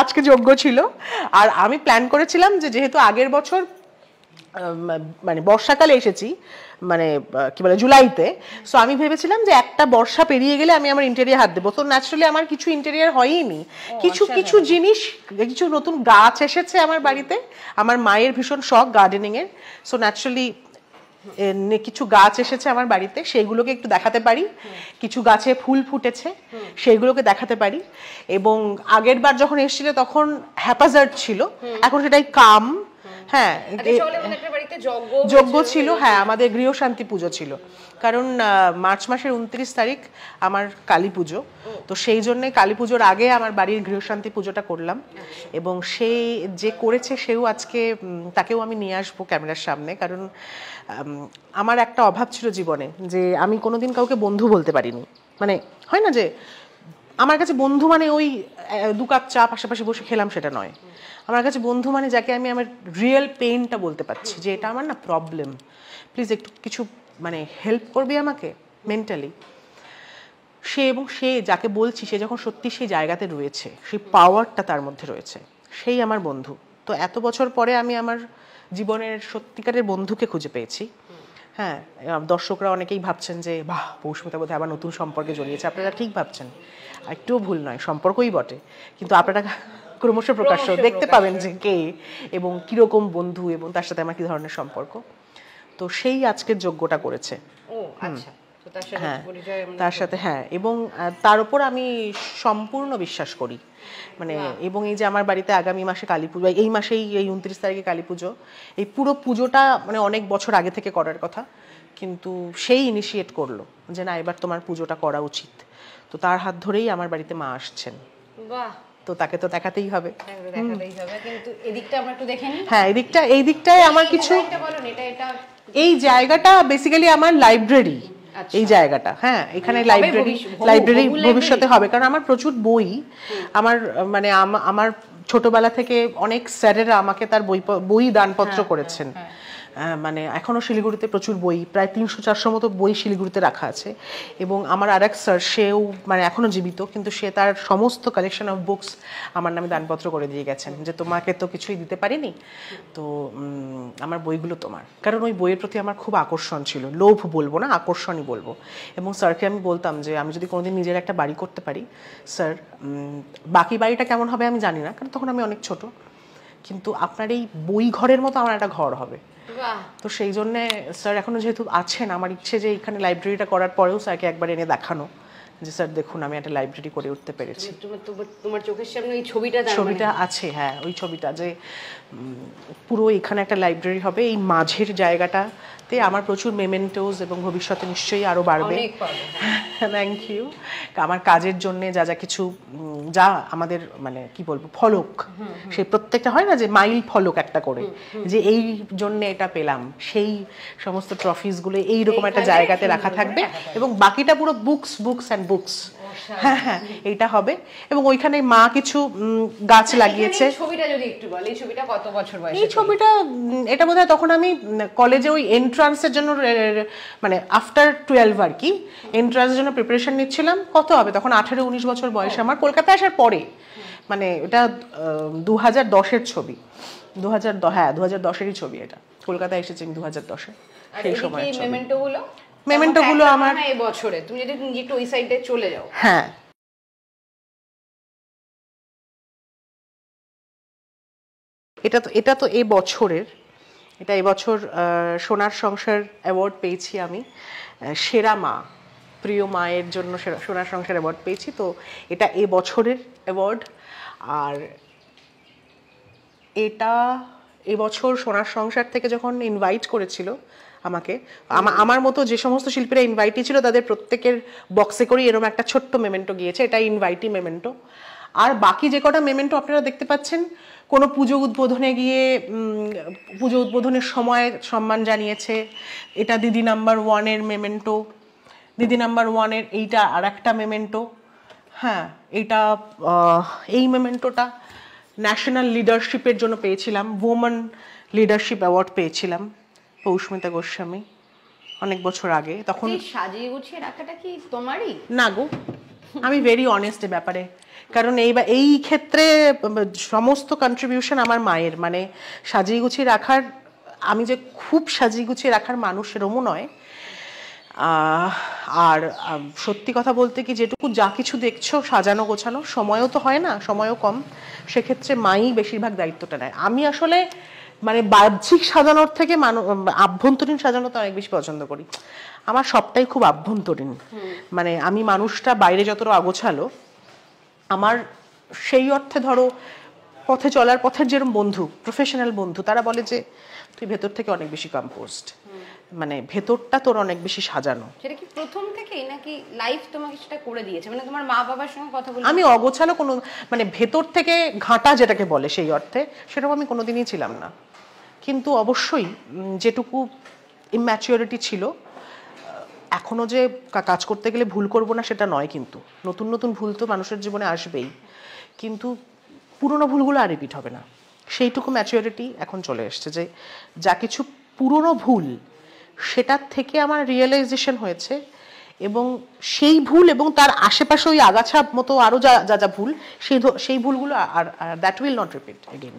আজকে যোগ্য ছিল। আর আমি প্ল্যান করেছিলাম যে যেহেতু আগের বছর মানে বর্ষাকালে এসেছি, মানে কি বলে জুলাইতে, সো আমি ভেবেছিলাম যে একটা বর্ষা পেরিয়ে গেলে আমি আমার ইন্টেরিয়ার হাত দেবো। তো ন্যাচারালি আমার কিছু ইন্টেরিয়ার হয়ইনি, কিছু কিছু জিনিস, কিছু নতুন গাছ এসেছে আমার বাড়িতে। আমার মায়ের ভীষণ শখ গার্ডেনিং এর, সো ন্যাচারালি কিছু গাছ এসেছে আমার বাড়িতে, সেইগুলোকে একটু দেখাতে পারি। কিছু গাছে ফুল ফুটেছে, সেইগুলোকে দেখাতে পারি। এবং আগের বার যখন এসেছিল তখন হ্যাপাজার্ড ছিল, এখন সেটাই কাম। হ্যাঁ, যজ্ঞ ছিল, হ্যাঁ আমাদের গৃহশান্তি পুজো ছিল, কারণ মার্চ মাসের 29 তারিখ আমার কালী পুজো। তো সেই জন্য কালী পুজোর আগে আমার বাড়ির গৃহশান্তি পুজোটা করলাম। এবং সে যে করেছে সেও আজকে, তাকেও আমি নিয়ে আসবো ক্যামেরার সামনে, কারণ আমার একটা অভাব ছিল জীবনে যে আমি কোনোদিন কাউকে বন্ধু বলতে পারিনি। মানে হয় না যে আমার কাছে বন্ধু মানে ওই 2 কাপ চা পাশাপাশি বসে খেলাম, সেটা নয়। আমার কাছে বন্ধু মানে যাকে আমি আমার রিয়েল পেইনটা বলতে পারছি, যে এটা আমার না প্রবলেম, প্লিজ একটু কিছু মানে হেল্প করবি আমাকে মেন্টালি। এবং সে যাকে বলছি সে যখন সত্যি সেই জায়গাতে রয়েছে, সেই পাওয়ারটা তার মধ্যে রয়েছে, সেই আমার বন্ধু। তো এত বছর পরে আমি আমার জীবনের সত্যিকারের বন্ধুকে খুঁজে পেয়েছি। হ্যাঁ, দর্শকরা অনেকেই ভাবছেন যে বাহ, পৌষ্মিতা বোধহয় আবার নতুন সম্পর্কে জড়িয়েছে। আপনারা ঠিক ভাবছেন, একটুও ভুল নয়, সম্পর্কই বটে, কিন্তু আপনারা ক্রমশ প্রকাশ্য দেখতে পাবেন যে কে এবং কিরকম বন্ধু এবং তার সাথে আমার কি ধরনের সম্পর্ক। তো সেই আজকের যোগ্যটা করেছে। হ্যাঁ, তার সাথে, হ্যাঁ, এবং তার উপর আমি সম্পূর্ণ বিশ্বাস করি। মানে এবং এই যে আমার বাড়িতে আগামী মাসে কালী পুজো, এই মাসেই এই 29 তারিখে কালী পুজো, এই পুরো পুজোটা মানে অনেক বছর আগে থেকে করার কথা, কিন্তু সেই ইনিশিয়েট করলো যে না এবার তোমার পুজোটা করা উচিত। তো তার হাত ধরেই আমার বাড়িতে মা আসছেন। বাহ, তো তাকে তো দেখাতেই হবে। কিন্তু এদিকটা আমরা একটু দেখে নিই। হ্যাঁ, এই দিকটায় আমার কিছু, এই জায়গাটা বেসিক্যালি আমার লাইব্রেরি। এই জায়গাটা, হ্যাঁ, এখানে লাইব্রেরি ভবিষ্যতে হবে, কারণ আমার প্রচুর বই, আমার মানে আমার ছোটবেলা থেকে অনেক স্যারেরা আমাকে তার বই দানপত্র করেছেন। মানে এখনো শিলিগুড়িতে প্রচুর বই, প্রায় 300-400 মতো বই শিলিগুড়িতে রাখা আছে। এবং আমার আরেক স্যার, সেও মানে এখনো জীবিত, কিন্তু সে তার সমস্ত কালেকশন অফ বুকস আমার নামে দানপত্র করে দিয়ে গেছেন, যে তোমাকে তো কিছুই দিতে পারিনি, তো আমার বইগুলো তোমার। কারণ ওই বইয়ের প্রতি আমার খুব আকর্ষণ ছিল, লোভ বলবো না, আকর্ষণই বলবো। এবং স্যারকে আমি বলতাম যে আমি যদি কোনোদিন নিজের একটা বাড়ি করতে পারি স্যার, বাকি বাড়িটা কেমন হবে আমি জানি না, কারণ তখন আমি অনেক ছোট, কিন্তু আপনার এই বই ঘরের মতো আমার একটা ঘর হবে। তো সেই জন্যে স্যার এখনো যেহেতু আছেন, আমার ইচ্ছে যে এখানে লাইব্রেরিটা করার পরেও স্যারকে একবার এনে দেখানো যে স্যার দেখুন আমি একটা লাইব্রেরি করে উঠতে পেরেছি। তোমার চোখের সামনে ওই ছবিটা আছে, হ্যাঁ, ওই ছবিটা যে পুরো এখানে একটা লাইব্রেরি হবে, এই মাঝের জায়গাটাতে আমার প্রচুর মেমেন্টোস, এবং ভবিষ্যতে নিশ্চয়ই আরো বাড়বে। Thank you. আমার কাজের জন্য যা যা কিছু, যা আমাদের মানে কি বলবো ফলক, সেই প্রত্যেকটা হয় না যে মাইল ফলক একটা করে, যে এই জন্য এটা পেলাম, সেই সমস্ত ট্রফিসগুলো এইরকম একটা জায়গাতে রাখা থাকবে, এবং বাকিটা পুরো বুকস অ্যান্ড বুকস। হ্যাঁ হ্যাঁ, এইটা হবে। এবং ওইখানে মা কিছু গাছ লাগিয়েছে। ছবিটা যদি একটু বল, এই ছবিটা কত বছর বয়সে? এই ছবিটা, এটা বোধহয় তখন আমি কলেজে ওই এন্ট্রান্সের জন্য, মানে আফটার 12 আর কি, এন্ট্রান্সের জন্য প্রিপারেশন নিচ্ছিলাম। কত হবে তখন, 18-19 বছর বয়স আমার, কলকাতায় আসার পরে। মানে এটা 2010-এর ছবি, 2010-এরই ছবি এটা। কলকাতায় এসেছি 2010-এ, সেই সময়। মেমেন্টোগুলো আমার এই বছরে, তুমি যদি একটু ওই সাইডে চলে যাও। হ্যাঁ, এটা তো এই বছরের, এটা এবছর সোনার সংসার অ্যাওয়ার্ড পেয়েছি আমি, সেরা মা, প্রিয় মায়ের জন্য সোনার সংসার অ্যাওয়ার্ড পেয়েছি। তো এটা এবছরের অ্যাওয়ার্ড। আর এটা এবছর সোনার সংসার থেকে যখন ইনভাইট করেছিল আমাকে, আমার মতো যে সমস্ত শিল্পীরা ইনভাইটি ছিল তাদের প্রত্যেকের বক্সে করে এরকম একটা ছোট্ট মেমেন্টো গিয়েছে, এটা ইনভাইটি মেমেন্টো। আর বাকি যে কটা মেমেন্টো আপনারা দেখতে পাচ্ছেন, কোনো পুজো উদ্বোধনে গিয়ে পুজো উদ্বোধনের সময় সম্মান জানিয়েছে, এটা দিদি নাম্বার 1-এর মেমেন্টো, দিদি নাম্বার 1-এর এইটা আর একটা মেমেন্টো। হ্যাঁ, এইটা, এই মেমেন্টোটা ন্যাশনাল লিডারশিপের জন্য পেয়েছিলাম, ওমেন লিডারশিপ অ্যাওয়ার্ড পেয়েছিলাম পৌষ্মিতা গোস্বামী অনেক বছর আগে। তখন সাজিয়ে গুছিয়ে রাখাটা কি তোমারই? না গো, আমি ভেরি অনেস্ট এ ব্যাপারে, কারণ এই ক্ষেত্রে সমস্ত কন্ট্রিবিউশন আমার মায়ের। মানে সাজিয়ে গুছিয়ে রাখার, আমি যে খুব সাজিয়ে গুছিয়ে রাখার মানুষ সেরকমও নয়। আর সত্যি কথা বলতে কি, যেটুকু যা কিছু দেখছো সাজানো গোছানো, সময়ও তো হয় না, সময়ও কম, সেক্ষেত্রে মাই বেশিরভাগ দায়িত্বটা নেয়। আমি আসলে মানে বাহ্যিক সাজানোর থেকে আভ্যন্তরীণ সাজানোটা অনেক বেশি পছন্দ করি। আমার সবটাই খুব আভ্যন্তরীণ। মানে আমি মানুষটা বাইরে যতটা অগোছালো, আমার সেই অর্থে ধরো পথে চলার পথের যেরকম বন্ধু, প্রফেশনাল বন্ধু, তারা বলে যে তুই ভেতর থেকে অনেক বেশি কম্পোস্ট, মানে ভেতরটা তোর অনেক বেশি সাজানো। সেটা কি প্রথম থেকেই নাকি লাইফ তোমাকে সেটা করে দিয়েছে? মানে তোমার মা বাবার সঙ্গে কথা বলে? আমি অগোছালো কোনো, মানে ভেতর থেকে ঘাঁটা যেটাকে বলে সেই অর্থে, সেরকম আমি কোনোদিনই ছিলাম না। কিন্তু অবশ্যই যেটুকু ইম্যাচিওরিটি ছিল, এখনো যে কাজ করতে গেলে ভুল করব না সেটা নয়, কিন্তু নতুন নতুন ভুল তো মানুষের জীবনে আসবেই, কিন্তু পুরনো ভুলগুলো আর রিপিট হবে না, সেইটুকু ম্যাচিওরিটি এখন চলে এসছে। যে যা কিছু পুরনো ভুল, সেটার থেকে আমার রিয়েলাইজেশন হয়েছে, এবং সেই ভুল এবং তার আশেপাশে ওই আগাছা মতো আরো যা যা ভুল, সেই ভুলগুলো আর that will not repeat again.